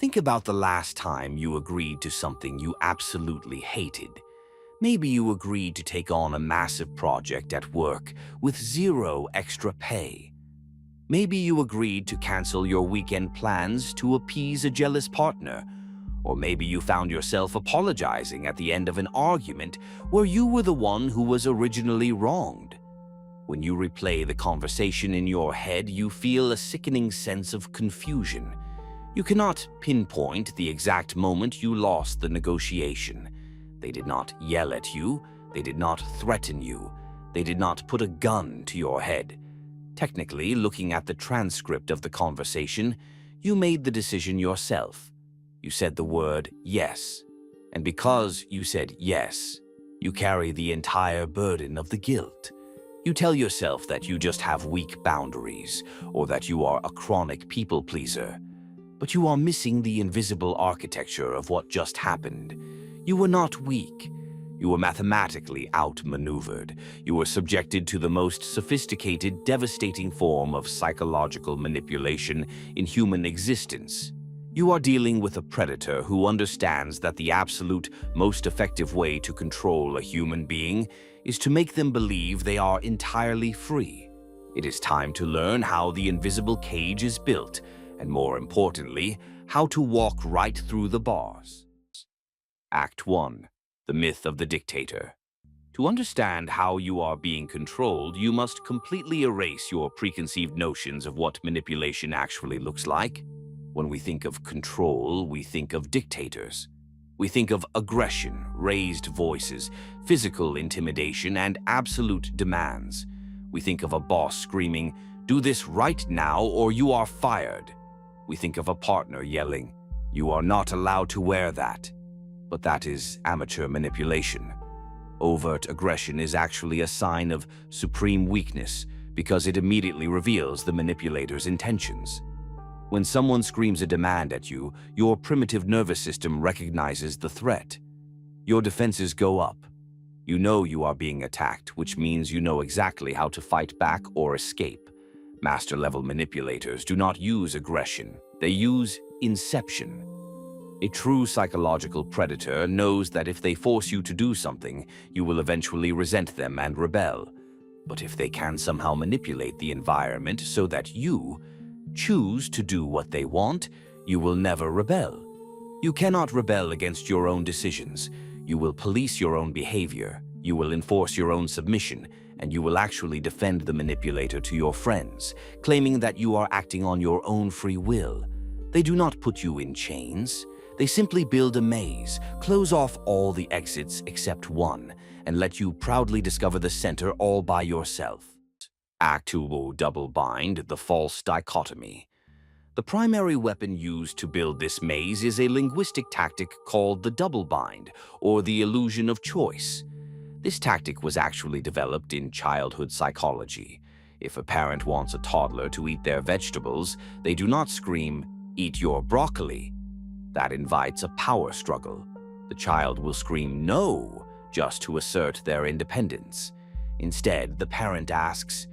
Think about the last time you agreed to something you absolutely hated. Maybe you agreed to take on a massive project at work with zero extra pay. Maybe you agreed to cancel your weekend plans to appease a jealous partner. Or maybe you found yourself apologizing at the end of an argument where you were the one who was originally wronged. When you replay the conversation in your head, you feel a sickening sense of confusion. You cannot pinpoint the exact moment you lost the negotiation. They did not yell at you. They did not threaten you. They did not put a gun to your head. Technically, looking at the transcript of the conversation, you made the decision yourself. You said the word yes. And because you said yes, you carry the entire burden of the guilt. You tell yourself that you just have weak boundaries, or that you are a chronic people pleaser. But you are missing the invisible architecture of what just happened. You were not weak. You were mathematically outmaneuvered. You were subjected to the most sophisticated, devastating form of psychological manipulation in human existence. You are dealing with a predator who understands that the absolute most effective way to control a human being is to make them believe they are entirely free. It is time to learn how the invisible cage is built, and more importantly, how to walk right through the bars. Act 1. The Myth of the Dictator. To understand how you are being controlled, you must completely erase your preconceived notions of what manipulation actually looks like. When we think of control, we think of dictators. We think of aggression, raised voices, physical intimidation, and absolute demands. We think of a boss screaming, "Do this right now or you are fired." We think of a partner yelling, "You are not allowed to wear that." But that is amateur manipulation. Overt aggression is actually a sign of supreme weakness because it immediately reveals the manipulator's intentions. When someone screams a demand at you, your primitive nervous system recognizes the threat. Your defenses go up. You know you are being attacked, which means you know exactly how to fight back or escape. Master-level manipulators do not use aggression. They use inception. A true psychological predator knows that if they force you to do something, you will eventually resent them and rebel. But if they can somehow manipulate the environment so that you choose to do what they want, you will never rebel. You cannot rebel against your own decisions. You will police your own behavior. You will enforce your own submission, and you will actually defend the manipulator to your friends, claiming that you are acting on your own free will. They do not put you in chains. They simply build a maze, close off all the exits except one, and let you proudly discover the center all by yourself. Act 2. Double bind, the false dichotomy. The primary weapon used to build this maze is a linguistic tactic called the double bind, or the illusion of choice. This tactic was actually developed in childhood psychology. If a parent wants a toddler to eat their vegetables, they do not scream, "Eat your broccoli." That invites a power struggle. The child will scream no just to assert their independence. Instead, the parent asks,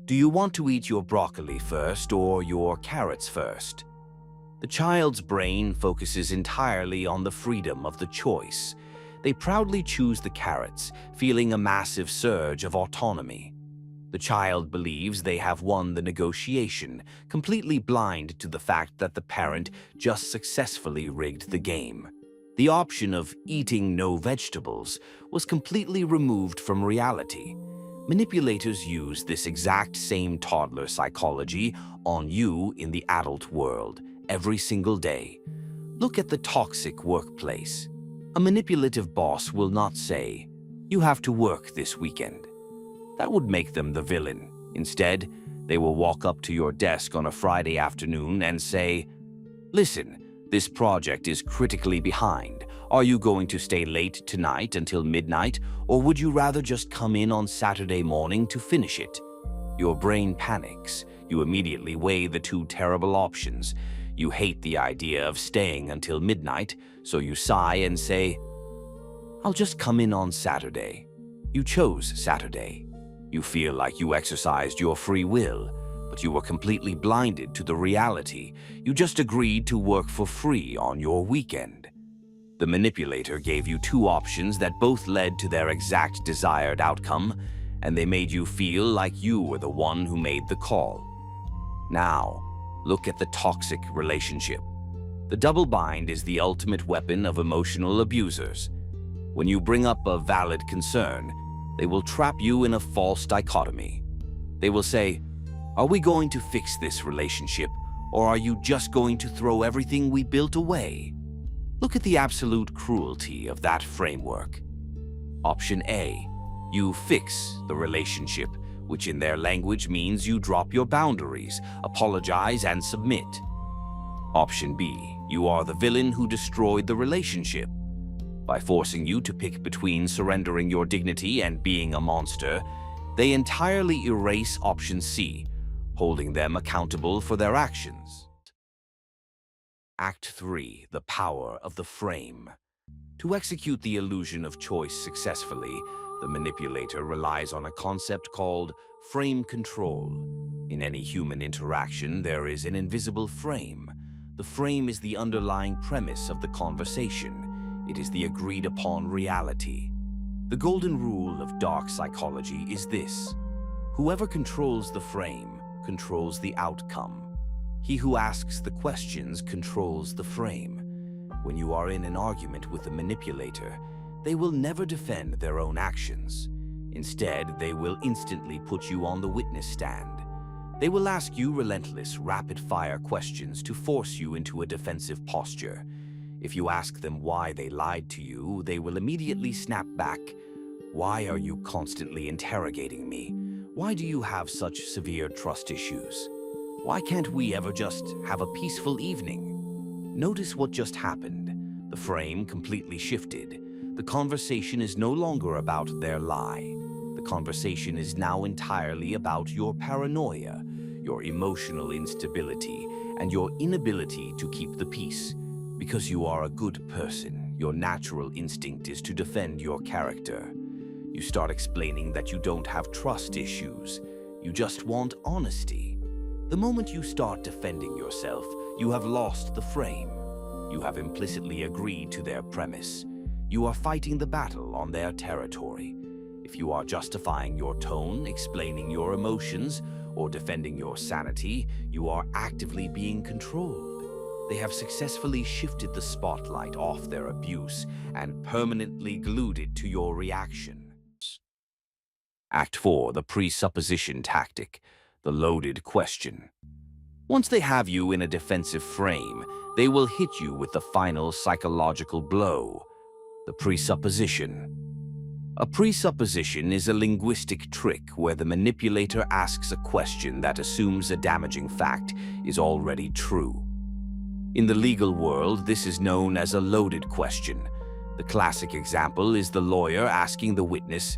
"Do you want to eat your broccoli first or your carrots first?" The child's brain focuses entirely on the freedom of the choice. They proudly choose the carrots, feeling a massive surge of autonomy. The child believes they have won the negotiation, completely blind to the fact that the parent just successfully rigged the game. The option of eating no vegetables was completely removed from reality. Manipulators use this exact same toddler psychology on you in the adult world every single day. Look at the toxic workplace. A manipulative boss will not say, "You have to work this weekend." That would make them the villain. Instead, they will walk up to your desk on a Friday afternoon and say, "Listen, this project is critically behind. Are you going to stay late tonight until midnight, or would you rather just come in on Saturday morning to finish it?" Your brain panics. You immediately weigh the two terrible options. You hate the idea of staying until midnight, so you sigh and say, "I'll just come in on Saturday." You chose Saturday. You feel like you exercised your free will. but you were completely blinded to the reality. You just agreed to work for free on your weekend. The manipulator gave you two options that both led to their exact desired outcome, and they made you feel like you were the one who made the call. Now, look at the toxic relationship. The double bind is the ultimate weapon of emotional abusers. When you bring up a valid concern, they will trap you in a false dichotomy. They will say, "Are we going to fix this relationship, or are you just going to throw everything we built away?" Look at the absolute cruelty of that framework. Option A, you fix the relationship, which in their language means you drop your boundaries, apologize, and submit. Option B, you are the villain who destroyed the relationship. By forcing you to pick between surrendering your dignity and being a monster, they entirely erase option C, holding them accountable for their actions. Act 3. The power of the frame. To execute the illusion of choice successfully, the manipulator relies on a concept called frame control. In any human interaction, there is an invisible frame. The frame is the underlying premise of the conversation. It is the agreed-upon reality. The golden rule of dark psychology is this: whoever controls the frame controls the outcome. He who asks the questions controls the frame. When you are in an argument with a manipulator, they will never defend their own actions. Instead, they will instantly put you on the witness stand. They will ask you relentless, rapid-fire questions to force you into a defensive posture. If you ask them why they lied to you, they will immediately snap back. "Why are you constantly interrogating me? Why do you have such severe trust issues? Why can't we ever just have a peaceful evening?" Notice what just happened. The frame completely shifted. The conversation is no longer about their lie. The conversation is now entirely about your paranoia, your emotional instability, and your inability to keep the peace. Because you are a good person, your natural instinct is to defend your character. You start explaining that you don't have trust issues. You just want honesty. The moment you start defending yourself, you have lost the frame. You have implicitly agreed to their premise. You are fighting the battle on their territory. If you are justifying your tone, explaining your emotions, or defending your sanity, you are actively being controlled. They have successfully shifted the spotlight off their abuse and permanently glued it to your reaction. Act 4. The presupposition tactic, the loaded question. Once they have you in a defensive frame, they will hit you with the final psychological blow, the presupposition. A presupposition is a linguistic trick where the manipulator asks a question that assumes a damaging fact is already true. In the legal world, this is known as a loaded question. The classic example is the lawyer asking the witness,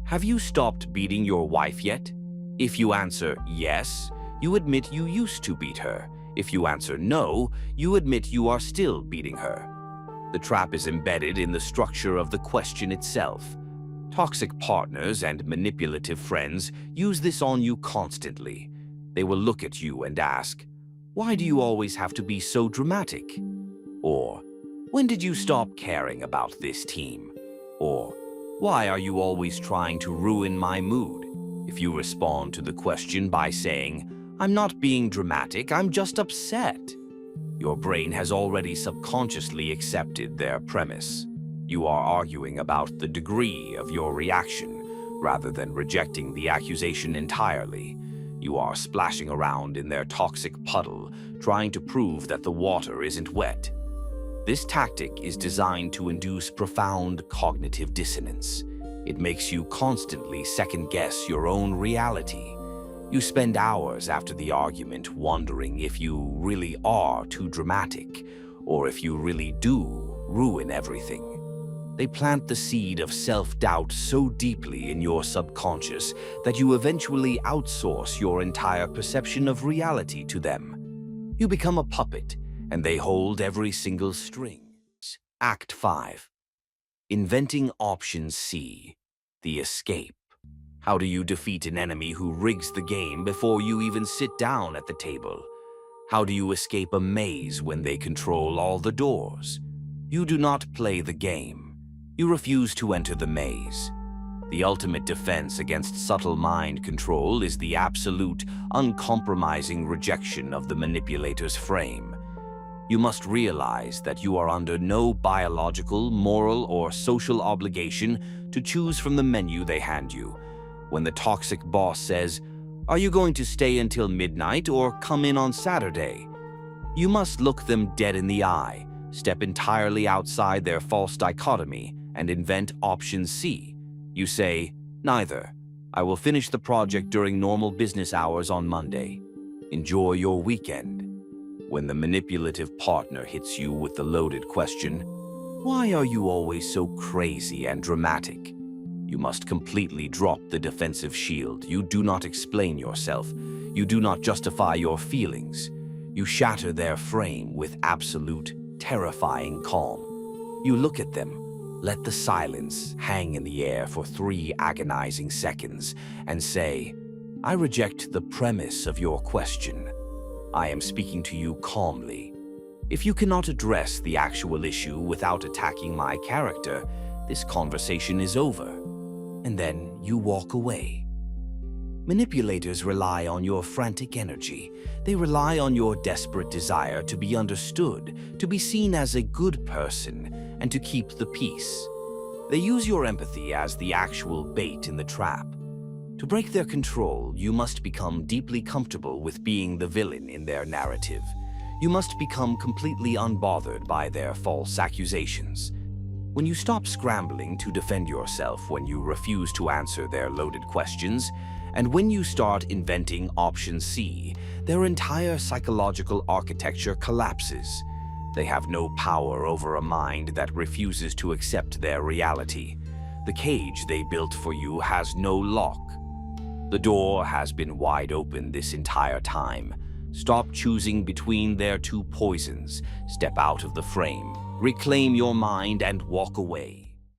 "Have you stopped beating your wife yet?" If you answer yes, you admit you used to beat her. If you answer no, you admit you are still beating her. The trap is embedded in the structure of the question itself. Toxic partners and manipulative friends use this on you constantly. They will look at you and ask, "Why do you always have to be so dramatic?" Or, "When did you stop caring about this team?" Or, "Why are you always trying to ruin my mood?" If you respond to the question by saying, "I'm not being dramatic, I'm just upset," your brain has already subconsciously accepted their premise. You are arguing about the degree of your reaction, rather than rejecting the accusation entirely. You are splashing around in their toxic puddle, trying to prove that the water isn't wet. This tactic is designed to induce profound cognitive dissonance. It makes you constantly second-guess your own reality. You spend hours after the argument wondering if you really are too dramatic, or if you really do ruin everything. They plant the seed of self-doubt so deeply in your subconscious that you eventually outsource your entire perception of reality to them. You become a puppet, and they hold every single string. Act 5. Inventing Option C, the escape. How do you defeat an enemy who rigs the game before you even sit down at the table? How do you escape a maze when they control all the doors? You do not play the game. You refuse to enter the maze. The ultimate defense against subtle mind control is the absolute, uncompromising rejection of the manipulator's frame. You must realize that you are under no biological, moral, or social obligation to choose from the menu they hand you. When the toxic boss says, "Are you going to stay until midnight or come in on Saturday?" you must look them dead in the eye, step entirely outside their false dichotomy, and invent option C. You say, "Neither. I will finish the project during normal business hours on Monday. Enjoy your weekend." When the manipulative partner hits you with the loaded question, "Why are you always so crazy and dramatic?" you must completely drop the defensive shield. You do not explain yourself. You do not justify your feelings. You shatter their frame with absolute, terrifying calm. You look at them, let the silence hang in the air for 3 agonizing seconds, and say, "I reject the premise of your question. I am speaking to you calmly. If you cannot address the actual issue without attacking my character, this conversation is over." And then you walk away. Manipulators rely on your frantic energy. They rely on your desperate desire to be understood, to be seen as a good person, and to keep the peace. They use your empathy as the actual bait in the trap. To break their control, you must become deeply comfortable with being the villain in their narrative. You must become completely unbothered by their false accusations. When you stop scrambling to defend yourself, when you refuse to answer their loaded questions, and when you start inventing option C, their entire psychological architecture collapses. They have no power over a mind that refuses to accept their reality. The cage they built for you has no lock. The door has been wide open this entire time. Stop choosing between their 2 poisons. Step out of the frame. Reclaim your mind and walk away.